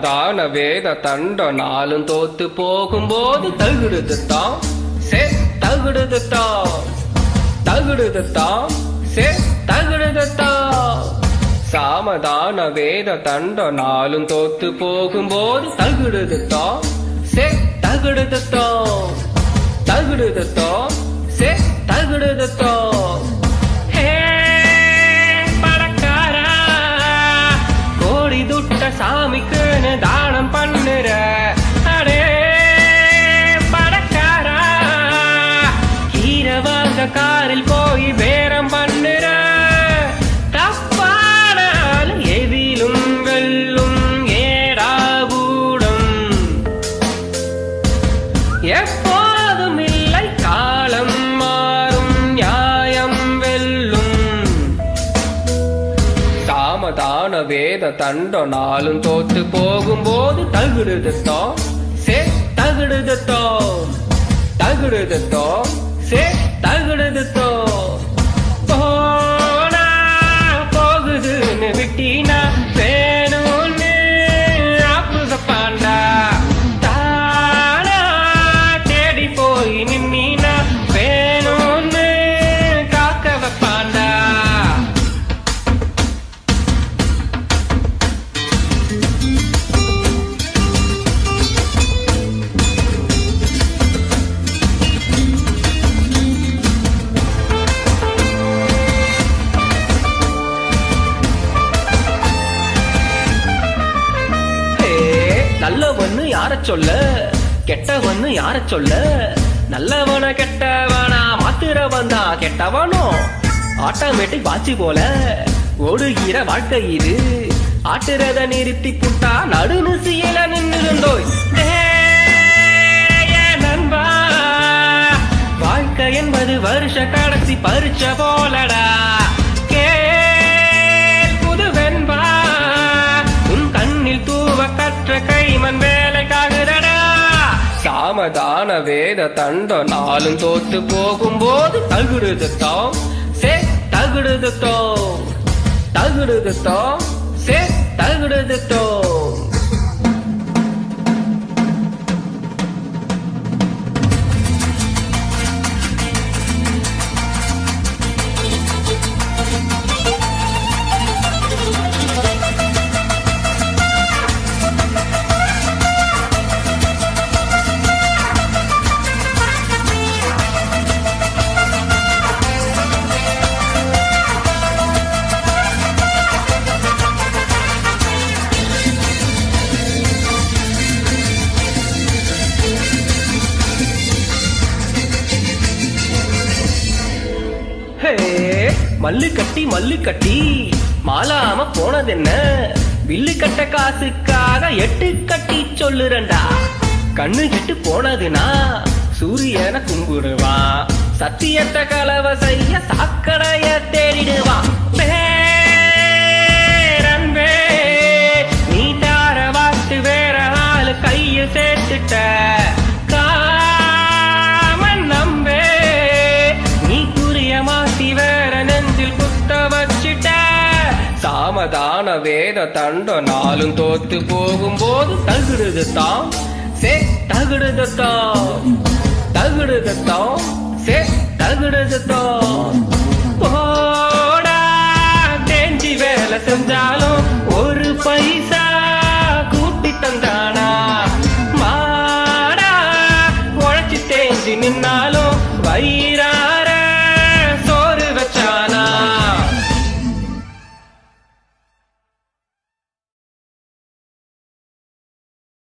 சாமதான வேத தண்ட நாளும் தோத்து போகும்போது தகுடுதுத்தான் சே தகுடுதுத்தான் தகுடுதுத்தான் சே தகுடுதுத்தான் சாமதான வேத தண்ட நாளும் தோத்து போகும்போது தகுடுதுத்தான் சே தகுடுதுத்தான் தகுடுதுத்தான் சே தகுடுதுத்தான் சாமிக்குன்னு தானம் பண்ணுற அடே படக்காரா கீரை வாங்க காரில் போய் பேரம் பண்ணுற தப்பானால் எதிலும் வெல்லும் ஏடாகூடம் எப்போதும் இல்லை காலம் மாறும் நியாயம் வெல்லும் சாமதான வேத தண்ட நாளும் தோத்து போகும்போது தகுடுதுத்தான் சே தகுடுதுத்தான் தகுடுதுத்தான் சே தகுடுதுத்தான் போனா போகுதுன்னு விட்டினா வேணும்னு ஆப்புதப்பாண்டா தானா தேடி போய் நின்னா வேணும்னு காக்க வைப்பாண்டா நல்லவன்னு யார சொல்ல கெட்டவன்னு யார சொல்ல நல்லவன கெட்டவனா மாத்துறவன் தான் கெட்டவனோ ஆட்டோமேட்டிக் வாட்சி போல ஓடுகிற வாழ்க்கை இது ஆட்டுறத நிறுத்தி புட்டா நடுநிசியில நின்னுருந்தோய் நண்பா வாழ்க்கை என்பது வருஷ கடைசி பரிச்ச போலடா கைமன் வேலைக்காகுதடா சாமதான வேத தண்ட நாளும் தோத்து போகும்போது தகுடுதுத்தான் சே தகுடுதுத்தான் தகுடுதுத்தான் சே தகுடுதுத்தான் மல்லு கட்டி மாலாம போனதென்ன வில்லு கட்ட காசுக்காக 8 கட்டி சொல்லுறண்டா கண்ணு கிட்டு போனதுனா சூரியனை கும்பிடுவான் சத்தியத்தை கலவ செய்ய சாக்கடைய தேடிடுவான் பேரன்பே நீ தார வாட்டு வேற ஆளு கைய சேர்த்துட்ட சாமதான வேத தண்ட நாளும் தோத்து போகும்போது தகுடுதுத்தான் சே தகுடுதுத்தான் தகுடுதுத்தான் சே தகுடுதுத்தான் போடா தேஞ்சி வேலை செஞ்சாலும்